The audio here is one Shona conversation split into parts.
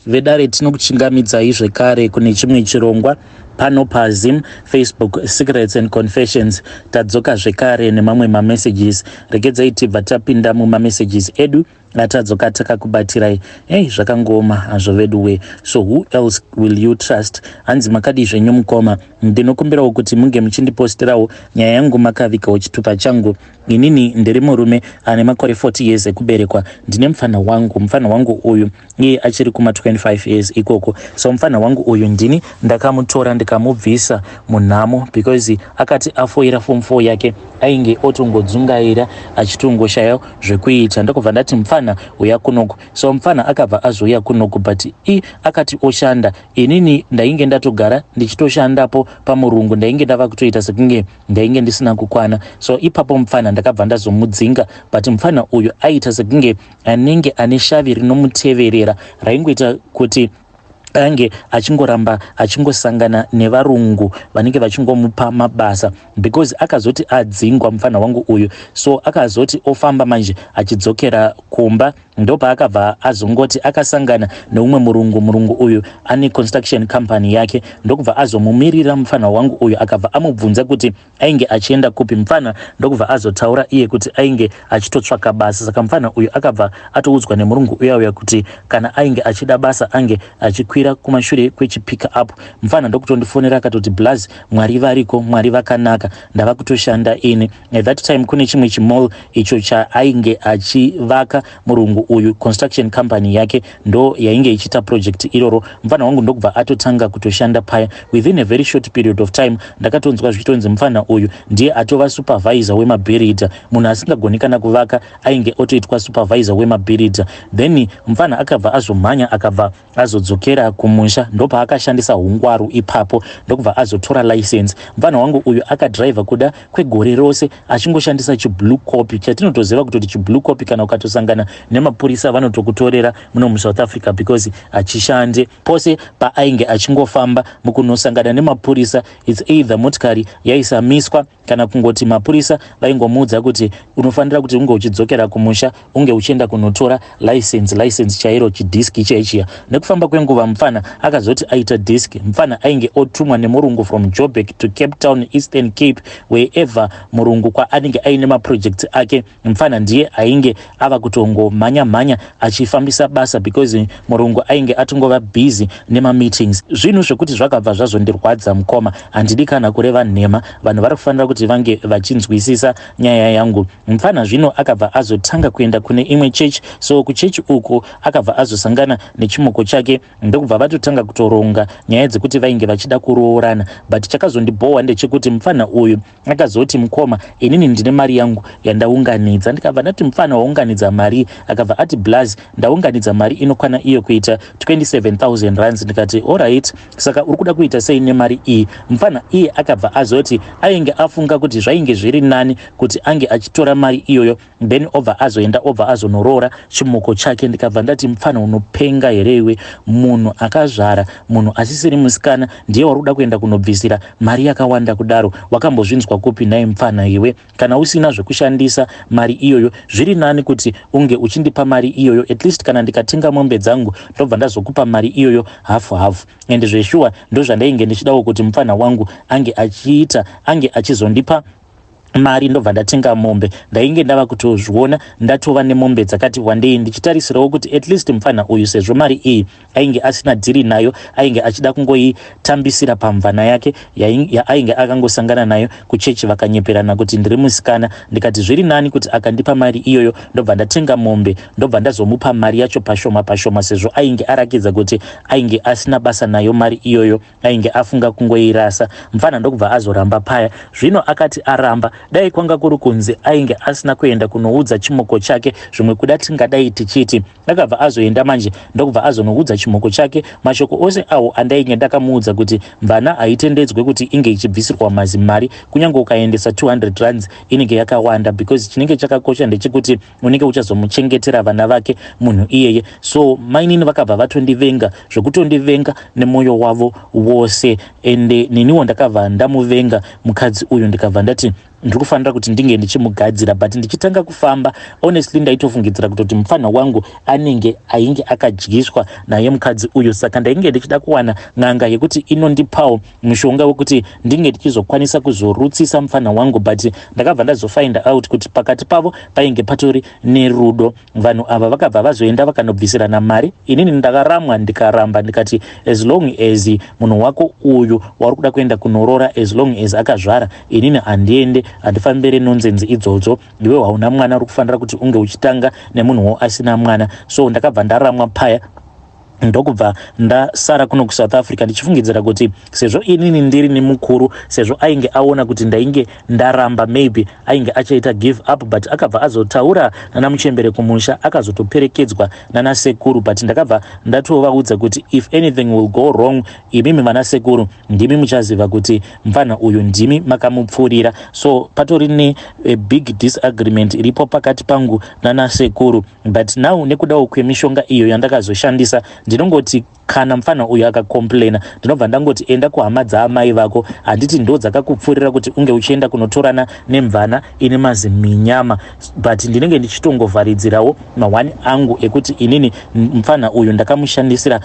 vedare tinokuchingamidzai zvekare kune chimwe chirongwa pano paZim Facebook Secrets and Confessions. Tadzoka zvekare nemamwe mamessages. Regedzai tibva tapinda mumamessages edu atadzoka takakubatirai. Zvakangoma hazvo veduwe. So who else will you trust? Hanzi makadi zvenyu mukoma. Ndinokumbirawo kuti munge muchindipostirawo nyaya yangu makavikawo chitupa changu. Inini ndiri murume ane makore 40 years ekuberekwa. Ndine mufana wangu uyu iye achiri kuma 25 years ikoko. So mufana wangu uyu ndini ndakamutora ndikamubvisa munhamo because akati afoira form 4 yake ainge otongodzungaira achitongoshaya zvekuita. Ndokubva ndati mufana uya kunoko. So mufana akabva azouya kunoko but akati oshanda. Inini ndainge ndatogara ndichitoshandapo pamurungu, ndainge ndava kutoita sekunge ndainge ndisina kukwana. So ipapo mufana ndakabva ndazomudzinga but mufana uyu aita sekunge anenge ane shavi rinomuteverera raingoita kuti ange achingoramba achingosangana nevarungu vanenge vachingomupa mabasa because akazoti adzingwa mufana wangu uyu. So akazoti ofamba manje achidzokera kumba, ndopa akabva azongoti akasangana neumwe murungu uyu ane construction company yake. Ndokubva azomumirira mufana wangu uyu akabva amubvunza kuti ainge achienda kupi. Mufana ndokubva azotaura iye kuti ainge achitotsvaka basa. Saka mufana uyu akabva atoudzwa nemurungu uya kuti kana ainge achida basa ange achikwira kumashure kwechipick up. Mufana ndokutondifonera akatoti Blaz, Mwari variko, Mwari vakanaka, ndava kutoshanda ini. At that time kune chimwe chimall icho chainge achivaka murungu uyu, construction company yake ndo yainge ichita project iroro. Mufana wangu ndokubva atotanga kutoshanda paya. Within a very short period of time ndakatonzwa zvichitonzi mufana uyu ndiye atova supervisor wemabirita. Munhu asingagoni kana kuvaka ainge otoitwa supervisor wemabirita. Then mufana akabva azomhanya akabva azodzokera kumusha, ndopa akashandisa hungwaru ipapo ndokubva azotora license. Mufana wangu uyu akadriva kuda kwegore rose achingoshandisa chiblue copy chatinotoziva kuti chiblue copy kana ukatosangana nemapurisa vanotokutorera muno muSouth Africa because achishande pose paainge achingofamba mukunosangana nemapurisa. It's either motikari yaisamiswa kana kungoti mapurisa vaingomuudza kuti unofanira kuti unge uchidzokera kumusha unge uchienda kunotora license chairo chidiski chaichiya. Nekufamba kwenguva mufana akazoti aita disk. Mufana ainge otumwa nemurungu from Joburg to Cape Town, Eastern Cape, wherever murungu kwa anenge aine maprojects ake. Mufana ndiye ainge ava kutongo manya achifambisa basa because murungu ainge atongova busy nema meetings. Zvinhu zvekuti zvakabva zvazondirwadza mukoma. Handidi kana kureva nhema, vanhu vari kufanira kuti vange vachinzwisisa nyaya yangu. Mufana zvino akabva azotanga kuenda kune imwe church. So kuchechi uko akabva azosangana nechimoko chake, ndokubva vatotanga kutoronga nyaya dzekuti vainge vachida kuroorana. But chakazondibhowa ndechekuti mufana uyu akazoti mukoma, inini ndine mari yangu yandaunganidza. Ndikabva ndati mufana waunganidza mari? Akabva ati Blaz, ndaunganidza mari inokwana iyo kuita 27,000 rands. Ndikati alright, saka uri kuda kuita sei nemari iyi? Mufana iye akabva azoti ainge afunga kuti zvainge zviri nani kuti ange achitora mari iyoyo then obva azoenda obva azonoroora chimoko chake. Ndikabva ndati mufana unopenga here iwe, munhu akazvara, munhu asisiri musikana ndiye wari kuda kuenda kunobvisira mari yakawanda kudaro? Wakambozvinzwa kupi naye mufana iwe? Kana usina zvekushandisa mari iyoyo zviri nani kuti unge uchindipa mari iyoyo. At least kana ndikatenga mombe dzangu ndobva ndazokupa mari iyoyo hafu. Ende zveshuwa ndozvandainge ndichidawo kuti mufana wangu ange achiita, ange achizondipa mari ndobva ndatenga mombe. Ndainge ndava kutozviona ndatova nemombe dzakati wandei ndichitarisirawo kuti at least mufana uyu sezvo mari iyi ainge asina dhiri nayo, ainge achida kungoitambisira pamvana yake ainge akangosangana nayo kuchechi vakanyeperana kuti ndiri musikana. Ndikati zviri nani kuti akandipa mari iyoyo ndobva ndatenga mombe ndobva ndazomupa mari yacho pashoma sezvo ainge arakidza kuti ainge asina basa nayo mari iyoyo, ainge afunga kungoirasa. Mufana ndokubva azoramba paya. Zvino akati aramba dai kwanga kuri kunzi ainge asina kuenda kunoudza chimoko chake zvimwe kuda tingadai tichiti. Akabva azoenda manje ndokubva azonoudza chimoko chake. Mashoko ose awo andainge ndakamuudza kuti mvana haitendedzwe kuti inge ichibvisirwa mazimari, kunyange ukaendesa 200 rands inenge yakawanda because chinenge chakakosha ndechekuti unenge uchazomuchengetera vana vake munhu iyeye. So mainini vakabva vatondivenga zvokutondivenga nemwoyo wavo wose, ende niniwo ndakabva ndamuvenga mukadzi uyu. Ndikabva ndati ndikufanira kuti ndinge ndichimugadzira, but ndichitanga kufamba honestly ndaitofungidzira kuti mufana wangu ainge akadyiswa naye mukadzi uyu, saka ndainge ndichida kuwana n'anga yekuti inondipawo mushonga wekuti ndinge ndichizokwanisa kuzorutsisa mufana wangu, but ndakabva ndazofind out kuti pakati pavo painge patori nerudo. Vanhu ava vakabva vazoenda vakanobvisirana mari. Inini ndakaramwa ndikaramba ndikati as long as munhu wako uyu wari kuda kuenda kunorora, as long as akazvara, inini handiende, handifambire nonsense idzodzo. Iwe hauna mwana, uri kufanira kuti unge uchitanga nemunhuwo asina mwana. So ndakabva ndaramwa paya, ndokubva ndasara kuno kuSouth Africa ndichifungidzira kuti sezvo inini ndiri nemukuru, sezvo ainge aona kuti ndainge ndaramba, maybe ainge achaita give up, but akabva azotaura nana muchembere kumusha, akazotoperekedzwa nana sekuru, but ndakabva ndatovaudza kuti if anything will go wrong, imimi vana sekuru ndimi muchaziva kuti mfana uyu ndimi makamupfurira. So patori ne big disagreement iripo pakati pangu nana sekuru, but now nekudawo kwemishonga iyo yandakazoshandisa, ndinongoti kana mfana uyu akakomplaina, ndinobva ndangoti enda kuhama dzaamai vako, handiti ndo dzakakupfurira kuti unge uchienda kunotorana nemvana ine maziminyama, but ndinenge ndichitongovharidzirawo mawani angu ekuti inini mfana uyu ndakamushandisira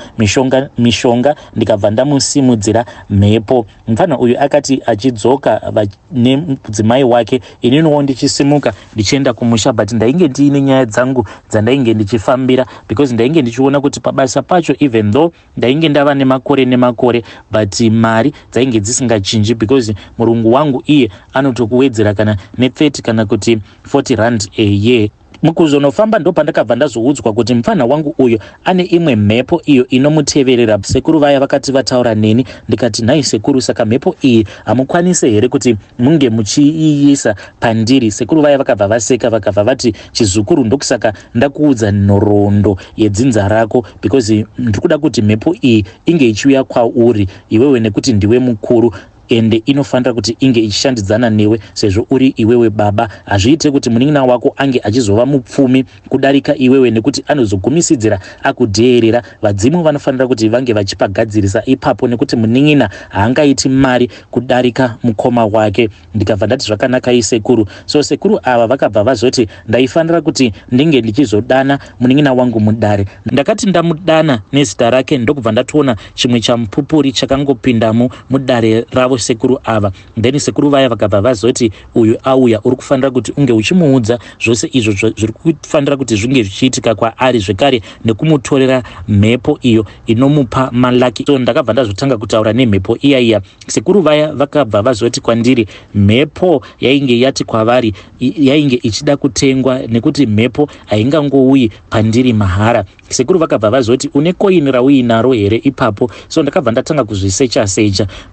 mishonga ndikabva ndamusimudzira mhepo. Mfana uyu akati achidzoka nemudzimai wake, ininiwo ndichisimuka ndichienda kumusha, but ndainge ndiine nyaya dzangu dzandainge ndichifambira, because ndainge ndichiona kuti pabasa pacho, even though ndainge ndava nemakore, but mari dzainge dzisingachinji, because murungu wangu iye anotokuwedzera kana ne30 kana kuti 40 rand a year. Mukuzonofamba ndo pandakabva ndazoudzwa kuti mfana wangu uyo ane imwe mhepo iyo inomuteverera. Sekuru vaya vakati vataura neni, ndikati nhai sekuru, saka mhepo iyi hamukwanise here kuti munge muchiiisa pandiri? Sekuru vaya vakabva vaseka, vakabva vati chizukuru, ndokusaka ndakuudza nhoroondo yedzinza rako, because ndikuda kuti mhepo iyi inge ichiuya kwauri iwewe, nekuti ndiwe mukuru ende inofanira kuti inge ichishandidzana newe sezvo uri iwewe baba. Hazviite kuti munin'ina wako ange achizova mupfumi kudarika iwewe, nekuti anozogumisidzira akudheerera. Vadzimu vanofanira kuti vange vachipagadzirisa ipapo, nekuti munin'ina haangaiti mari kudarika mukoma wake. Ndikabva ndati zvakanaka sekuru. So sekuru ava vakabva vazoti ndaifanira kuti ndinge ndichizodana munin'ina wangu mudare. Ndakati ndamudana nezita rake, ndokubva ndatoona chimwe chamupupuri chakangopindamo mudare ravo sekuru ava. Then sekuru vaya vakabva vazoti uyu auya, uri kufanira kuti unge uchimuudza zvose izvo zviri kufanira kuti zvinge zvichiitika kwaari, zvekare nekumutorera mhepo iyo inomupa malaki. So ndakabva ndazotanga kutaura nemhepo iya. Sekuru vaya vakabva vazoti kwandiri mhepo yainge yati kwavari yainge ichida kutengwa, nekuti mhepo haingangouyi pandiri mahara. Sekuru vakabva vazoti une coin rauinaro here ipapo? So ndakabva ndatanga kuzvisecha,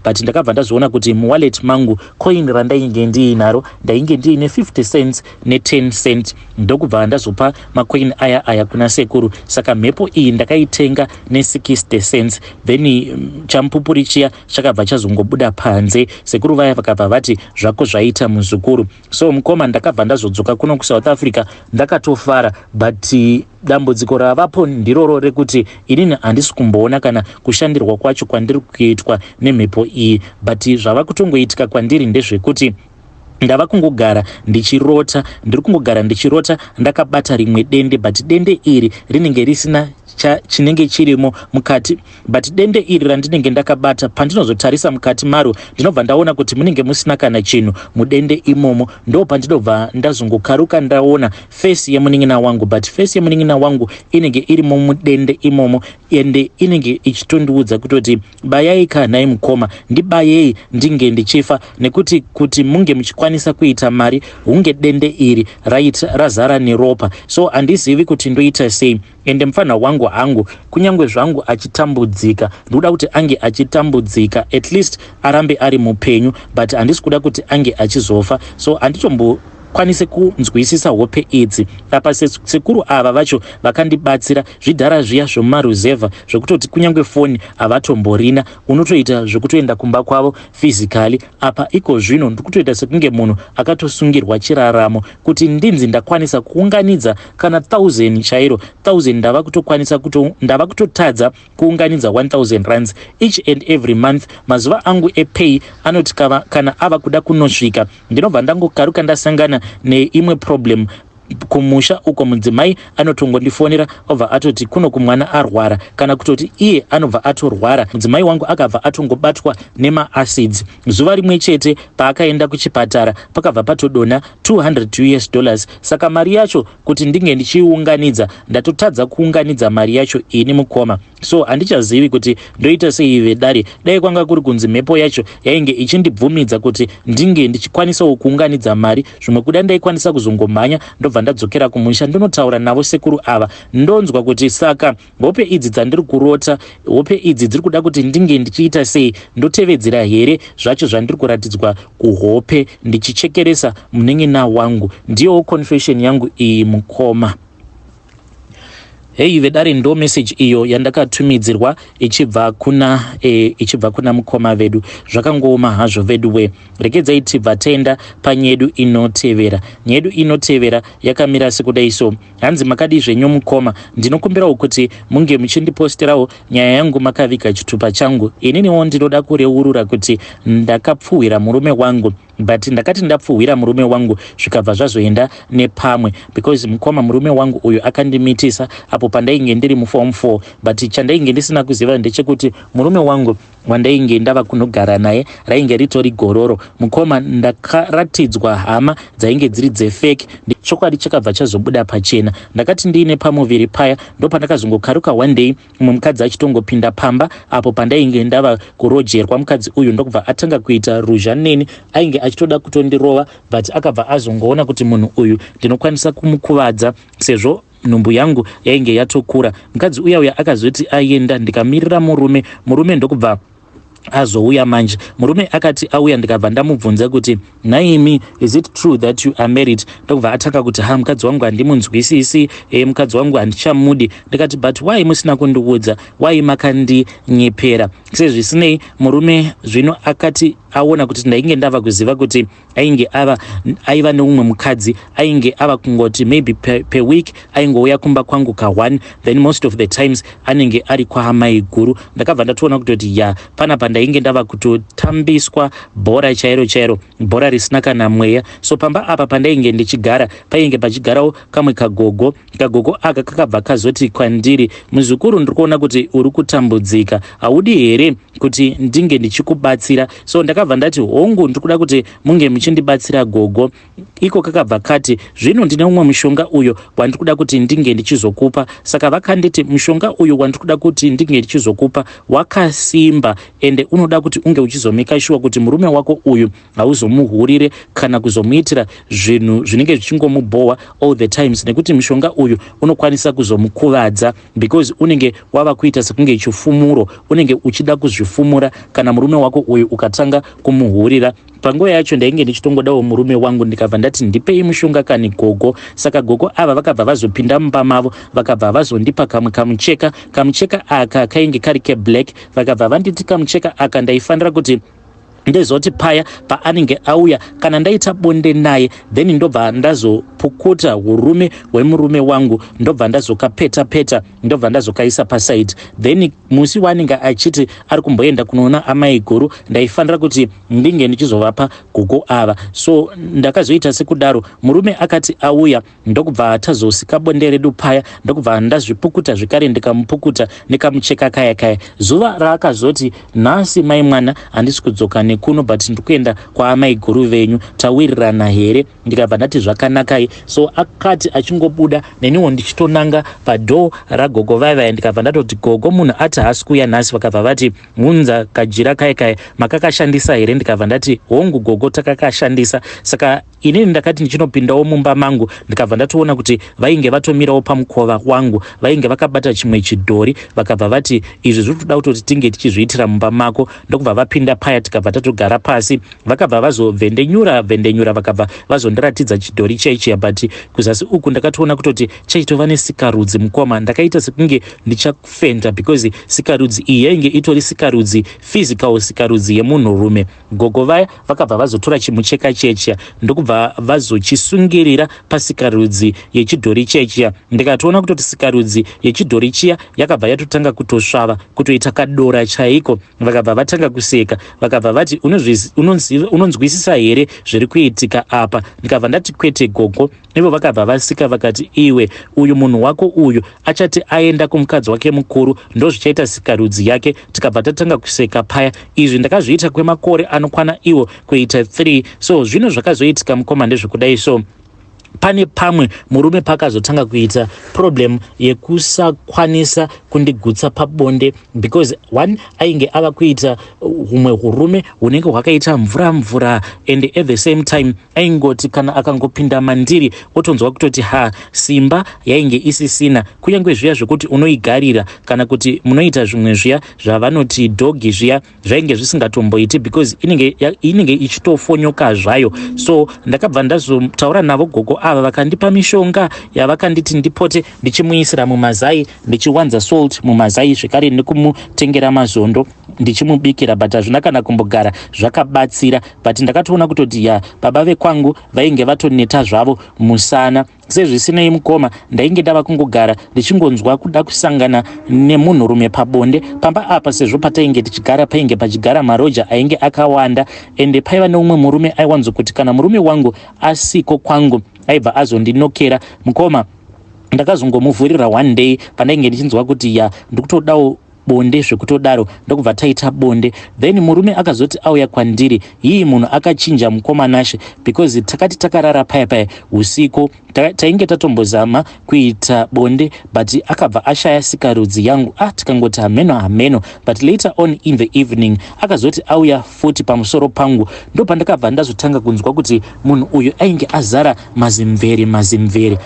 but ndakabva ndazoona kuti muwallet mangu coin randainge ndiinaro ndainge ndiine 50 cents ne10 cent. Ndokubva ndazopa macoin aya kuna sekuru. Saka mhepo iyi ndakaitenga ne60 cents. Then champupuri chiya chakabva chazongobuda panze. Sekuru vaya vakabva vati zvako zvaita muzukuru. So mukoma ndakabva ndazodzoka kuno kuSouth Africa ndakatofara, but dambudziko ravapo ndiroro rekuti inini handisi kumboona kana kushandirwa kwacho kwandiri kuitwa nemhepo iyi, but zvava kutongoitika kwandiri ndezvekuti ndava kungogara ndichirota, ndiri kungogara ndichirota ndakabata rimwe dende, but dende iri rinenge risina chinenge chirimo mukati, but dende iri randinenge ndakabata pandinozotarisa mukati maro ndinobva ndaona kuti munenge musina kana chinhu mudende imomo. Ndo pandinobva ndazongokaruka ndaona face yemunin'ina wangu, but face yemunin'ina wangu inenge irimo mudende imomo, ende inenge ichitondiudza kutoti bayai kanhai mukoma, ndibayei ndinge ndichifa, nekuti kuti munge muchikwanisa kuita mari hunge dende iri razara neropa. So handizivi kuti ndoita sei, ende mufana wangu hangu kunyange zvangu achitambudzika, ndoda kuti ange achitambudzika, at least arambe ari mupenyu, but handisi kuda kuti ange achizofa. So handitombo ndikwanise kunzwisisa hope idzi. Apa sekuru ava vacho vakandibatsira zvidhara zviya zvomaruzevha zvekutoti kunyange foni havatomborina, unotoita zvekutoenda kumba kwavo physically. Apa iko zvino ndikutoita sekunge munhu akatosungirwa chiraramo kuti ndinzi ndakwanisa kuunganidza kana 1000 chairo 1000 ndava kutotadza kuunganidza 1000 rands each and every month. Mazuva angu epay anoti kana ava kuda kunosvika ndinobva ndangokaruka ndasangana neimwe problem kumusha uko mudzimai anotongondifonera obva atoti kuno kumwana arwara, kana kutoti iye anobva atorwara. Mudzimai wangu akabva atongobatwa nemaacids. Zuva rimwe chete paakaenda kuchipatara pakabva patodona $200. Saka mari yacho kuti ndinge ndichiunganidza ndatotadza kuunganidza mari yacho ini mukoma. So handichazivi kuti ndoita sei Vedare. Dai kwanga kuri kunzi mhepo yacho yainge ichindibvumidza kuti ndinge ndichikwanisawo kuunganidza mari, zvimwe kuda ndaikwanisa kuzongomhanya ndobva ndadzokera kumusha ndinotaura navo sekuru ava. Ndonzwa kuti saka hope idzi dzandiri kurota, hope idzi dziri kuda kuti ndinge ndichiita sei, ndotevedzera here zvacho zvandiri kuratidzwa kuhope ndichichekeresa munen'ena wangu. Ndiyowo confession yangu iyi mukoma. Hey Vedare, ndo message iyo yandakatumidzirwa ichibva kuna mukoma vedu. Zvakangoma hazvo vedu we. Regedzai tibva tenda panyedu inotevera. Nyedu inotevera yakamira sekudai so. Hanzi makadi zvenyu mukoma, ndinokumbirawo kuti munge muchindiposterawo nyaya yangu makaviga chitupa changu. Ininiwo ndinoda kureurura kuti ndakapfuhwira murume wangu, but ndakati ndapfuhwira murume wangu zvikabva zvazoenda nepamwe, because mukoma murume wangu uyu akandimitisa apo pandainge ndiri muform 4, but chandainge ndisina kuziva ndechekuti murume wangu wandainge ndava kunogara naye rainge ritori gororo. Mukoma ndakaratidzwa hama dzainge dziri dzefake, chokwadi chakabva chazobuda pachena. Ndakati ndiine pamuviri paya ndopandakazongokaruka one day mumwe mukadzi achitongopinda pamba apo pandainge ndava kurojerwa. Mukadzi uyu ndokubva atanga kuita ruzha neni, ainge achitoda kutondirova, but akabva azongoona kuti munhu uyu ndinokwanisa kumukuvadza sezvo nhumbu yangu yainge yatokura. Mukadzi uya akazoti aenda, ndikamirira murume ndokubva azouya manje. Murume akati auya ndikabva ndamubvunza kuti Naimi, is it true that you are married? Ndokubva atanga kuti mukadzi wangu handimunzwisisi, mukadzi wangu handichamudi. Ndikati but why musina kundiudza, why makandinyepera? Sezvisinei murume zvino akati aona kuti ndainge ndava kuziva kuti aiva neumwe mukadzi, ainge ava kungoti maybe per week aingouya kumba kwangu ka1, then most of the times anenge ari kwaamai guru. Ndakabva ndatoona kutoti panapa ndainge ndava kutotambiswa bhora chairo, bhora risina kana mweya. So pamba apa pandainge ndichigara painge pachigarawo kamwe kagogo aka kakabva kazoti kwandiri, muzukuru ndiri kuona kuti uri kutambudzika, haudi here kuti ndinge ndichikubatsira? So ndakabva ndati hongu ndiri kuda kuti munge muchindibatsira gogo. Iko kakabva kati zvino ndine umwe mushonga uyo wandiri kuda kuti ndinge ndichizokupa. Saka vakanditi mushonga uyo wandiri kuda kuti ndinge ndichizokupa wakasimba, ende unoda kuti unge uchizomeka sure kuti murume wako uyu hauzomuhurire kana kuzomuitira zvinhu zvinenge zvichingomubhowa all the times, nekuti mushonga uyu unokwanisa kuzomukuvadza because unenge wava kuita sekunge chifumuro, unenge uchida kuzvifumura kana murume wako uyu ukatanga kumuhurira. Panguva yacho ndainge ndichitongodawo murume wangu, ndikabva ndati ndipei mushonga kani gogo. Saka gogo ava vakabva vazopinda mumba mavo, vakabva vazondipa kamwe kamucheka aka kainge kari keblack. Vakabva vanditi kamucheka aka ndaifanira kuti ndezoti paya paanenge auya kana ndaita bonde naye, then ndobva ndazopukuta urume hwemurume wangu, ndobva ndazokapeta, ndobva ndazokaisa paside. Then musi wanenge achiti ari kumboenda kunoona amai guru, ndaifanira kuti ndinge ndichizovapa gogo ava. So ndakazoita sekudaro, murume akati auya ndokubva tazosika bonde redu paya, ndokubva ndazvipukuta zvekare ndikamupukuta nekamucheka kaya. Zuva raakazoti nhasi mai mwana handisi kudzoka nekuno, but ndikuenda kwaamai guru venyu, tawirirana here? Ndikabva ndati zvakanakai. So akati achingobuda neniwo ndichitonanga padhoo ragogo vaya, ndikabva ndatoti gogo munhu ati haasi kuuya nhasi. Vakabva vati hunza kajira kaya makakashandisa here? Ndikabva ndati hongu gogo takakashandisa. Saka inini ndakati ndichinopindawo mumba mangu, ndikabva ndatoona kuti vainge vatomirawo pamukova wangu, vainge vakabata chimwe chidhori. Vakabva vati izvi zviri kuda kutoti tinge tichizviitira mumba mako. Ndokubva vapinda paya tikabva tatogara pasi vakabva vazovhendenyura vakabva vazondiratidza chidhori chaichiya, but kuzasi uku ndakatoona kutoti chaitova nesikarudzi mukoma. Ndakaita sekunge ndichafenda because sikarudzi iyi yainge itori sikarudzi physical, sikarudzi yemunhurume. Gogo vaya vakabva vazotora chimucheka chaichiya ndokubva vazochisungirira pasikarudzi yechidhori chaichiya. Ndikatoona kutoti sikarudzi yechidhori chiya yakabva yatotanga kutosvava, kutoita kadora chaiko. Vakabva vatanga kuseka, vakabva vati unonzwisisa here zviri kuitika apa? Ndikabva ndati kwete gogo. Ivo vakabva vasika vakati iwe uyu munhu wako uyu achati aenda kumukadzi wake mukuru ndozvichaita sikarudzi yake. Tikabva tatanga kuseka paya. Izvi ndakazviita kwemakore anokwana iwo kuita 3. So zvino zvakazoitika mukoma ndezvekudai. So pane pamwe murume pakazotanga kuita problem yekusakwanisa kundigutsa pabonde because one ainge ava kuita humwe hurume hunenge hwakaita mvura and at the same time aingoti kana akangopinda mandiri otonzwa kutoti simba yainge isisina, kunyange zviya zvekuti unoigarira kana kuti munoita zvimwe zviya zvavanoti dogi zviya zvainge zvisingatomboiti because inenge ichitofonyoka zvayo. So ndakabva ndazotaura navo gogo ava vakandipa mishonga yavakanditi ndipote ndichimuisira mumazai, ndichiwanza salt mumazai, zvekare nekumutengera mazondo ndichimubikira, but hazvina kana kumbogara zvakabatsira. But ndakatoona kutoti baba vekwangu vainge vatoneta zvavo musana. Sezvisinei mukoma, ndainge ndava kungogara ndichingonzwa kuda kusangana nemunhurume pabonde. Pamba apa sezvo patainge tichigara painge pachigara maroja ainge akawanda, ende paiva neumwe murume aiwanzo kuti kana murume wangu asiko kwangu aibva azondinokera mukoma. Ndakazongomuvhurira one day pandainge ndichinzwa kuti ndikutodawo bonde zvekutodaro, ndokubva taita bonde. Then murume akazoti auya kwandiri, munhu akachinja mukoma nashe because takati takarara paya usiku tainge tatombozama kuita bonde but akabva ashaya sikarudzi yangu. Tikangoti hameno, but later on in the evening akazoti auya futi pamusoro pangu. Ndo pandakabva ndazotanga kunzwa kuti munhu uyu ainge azara mazimvere.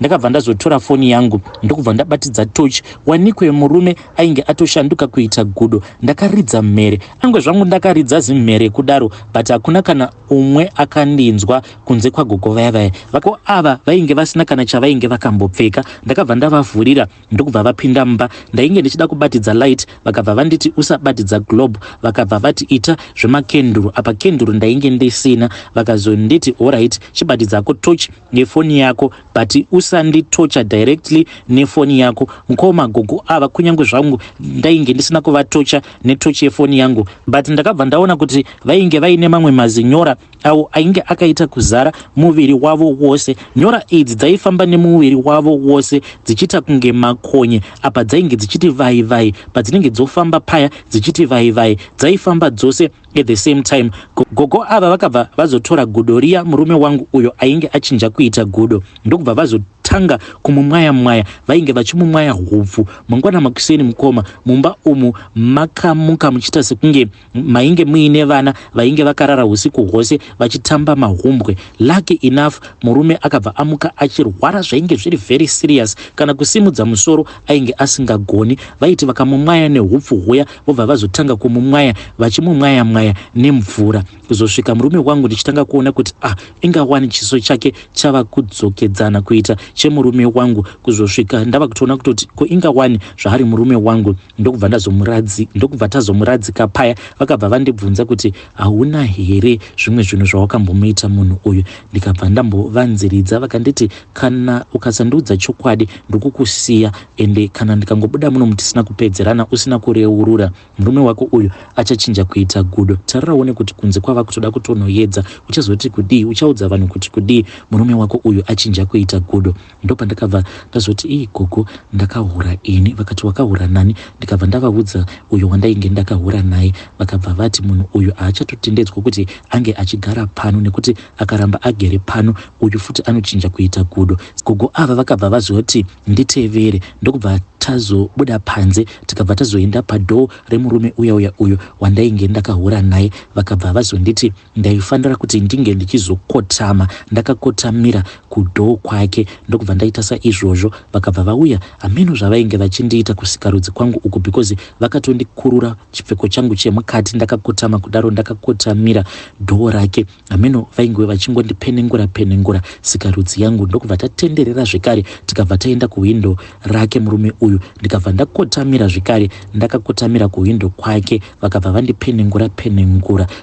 Ndakabva ndazotora foni yangu ndokubva ndabatidza torch. Wanikwe murume ainge atoshanduka kuita gudo. Ndakaridza mhere, angwe zvangu ndakaridza zimhere kudaro, but hakuna kana umwe akandinzwa kunze kwagogo vaya. Vako ava vainge vasina kana chavainge vakambopfeka. Ndakabva ndavavhurira ndokubva vapinda mumba. Ndainge ndichida kubatidza light, vakabva vanditi usabatidza globe, vakabva vati ita zvemakenduru. Apa kenduru ndainge ndisina, vakazonditi alright, chibatidzako torch nefoni yako but usanditocha directly nefoni yako. Mukoma gogo ava kunyange zvangu ndainge ndisina kuvatocha netochi yefoni yangu, but ndakabva ndaona kuti vainge vaine mamwe mazinyora awo ainge akaita kuzara muviri wavo wose. Nyora idzi dzaifamba nemuviri wavo wose dzichita kunge makonye. Apa dzainge dzichiti vai padzinenge dzofamba paya dzichiti vai dzaifamba dzose at the same time. Gogo ava vakabva vazotora gudo riya murume wangu uyo ainge achinja kuita gudo, ndokubva vazotanga kumumwaya. Vainge vachimumwaya hupfu mangwana makuseni mukoma. Mumba umu makamuka muchita sekunge mainge muine vana vainge vakarara usiku hwose vachitamba mahumbwe. Lucky enough murume akabva amuka achirwara zvainge zviri very serious, kana kusimudza musoro ainge asingagoni. Vaiti vakamumwaya nehupfu huya vobva vazotanga kumumwaya vachimumwaya nemvura, kuzosvika murume wangu ndichitanga kuona kuti ingawani chiso chake chava kudzokedzana kuita chemurume wangu. Kuzosvika ndava kutoona kutoti ko ingawani zvaari murume wangu. Ndokubva tazomuradzika paya. Vakabva vandibvunza kuti hauna here zvimwe zvinhu zvawakambomuita munhu uyu. Ndikabva ndambovanziridza, vakanditi kana ukasandiudza chokwadi ndikukusiya, ende kana ndikangobuda muno mutisina kupedzerana usina kureurura murume wako uyu achachinja kuita gudo. Tariraone kuti kunze kwava kutoda kutonoyedza, uchazoti kudii, uchaudza vanhu kuti kudii murume wako uyu achinja kuita gudo. Ndopandakabva ndazoti gogo ndakahura ini. Vakati wakahura nani? Ndikabva ndavaudza uyo wandainge ndakahura naye. Vakabva vati munhu uyu haachatotendedzwa kuti ange achigara pano, nekuti akaramba agere pano uyu futi anochinja kuita gudo. Gogo ava vakabva vazoti nditevere, ndokubva tazobuda panze tikabva tazoenda padhoo remurume uya uyo wandainge ndakahura naye. Vakabva vazonditi ndaifanira kuti ndinge ndichizokotama. Ndakakotamira kudhoo kwake ndokubva ndokubva ndaita saizvozvo vakabva vauya hameno zvavainge vachindiita kusikarudzi kwangu uku, because vakatondikurura chipfeko changu chemukati ndakakotama kudaro, ndakakotamira dhoo rake. Hameno vainge vachingondipenengura sikarudzi yangu. Ndokubva tatenderera zvekare tikabva taenda kuwindo rake murume uyu, ndikabva ndakotamira zvekare, ndakakotamira kuwindo kwake, vakabva vandipenengura.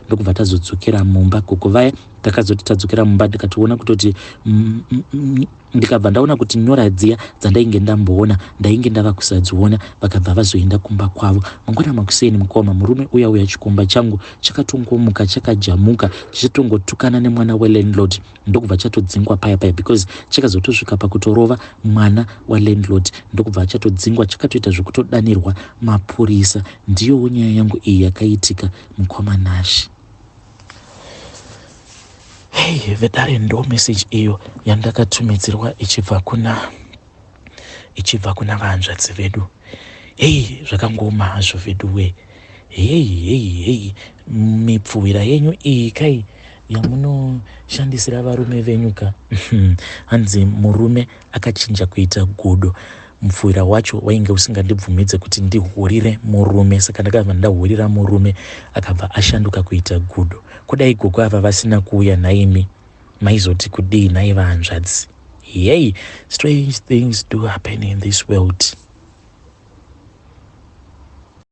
Ndokubva tazodzokera mumba. Kukuvaya takazoti tadzokera mumba ndikationa kutoti ndikabva ndaona kuti nyora dziya dzandainge ndamboona ndainge ndava kusadziona, vakabva vazoenda kumba kwavo. Mangwana makuseni mukoma murume uya chikomba changu chakatongomuka chakajamuka chichitongotukana nemwana welandlord. Ndokubva chatodzingwa paya because chakazotosvika pakutorova mwana walandlord. Ndokubva chatodzingwa chakatoita zvekutodanirwa mapurisa. Ndiyo nyaya yangu iyi yakaitika mukoma Nashi. Hey, vedare ndo message iyo yandakatumidzirwa ichibva kuna vanzvadzi vedu. Hey, zvakangoma hazvo vedu we. Hey, mipfuwira yenyu iyi kai yamunoshandisira varume venyu ka. Hanzi murume akachinja kuita gudo. Mupfuwira wacho wainge usingandibvumidze kuti ndihurire murume, saka ndakabva ndahurira murume akabva ashanduka kuita gudo. Kudai gogo ava vasina kuuya naimi maizoti kudii nai vahanzvadzi. Yay, strange things do happen in this world.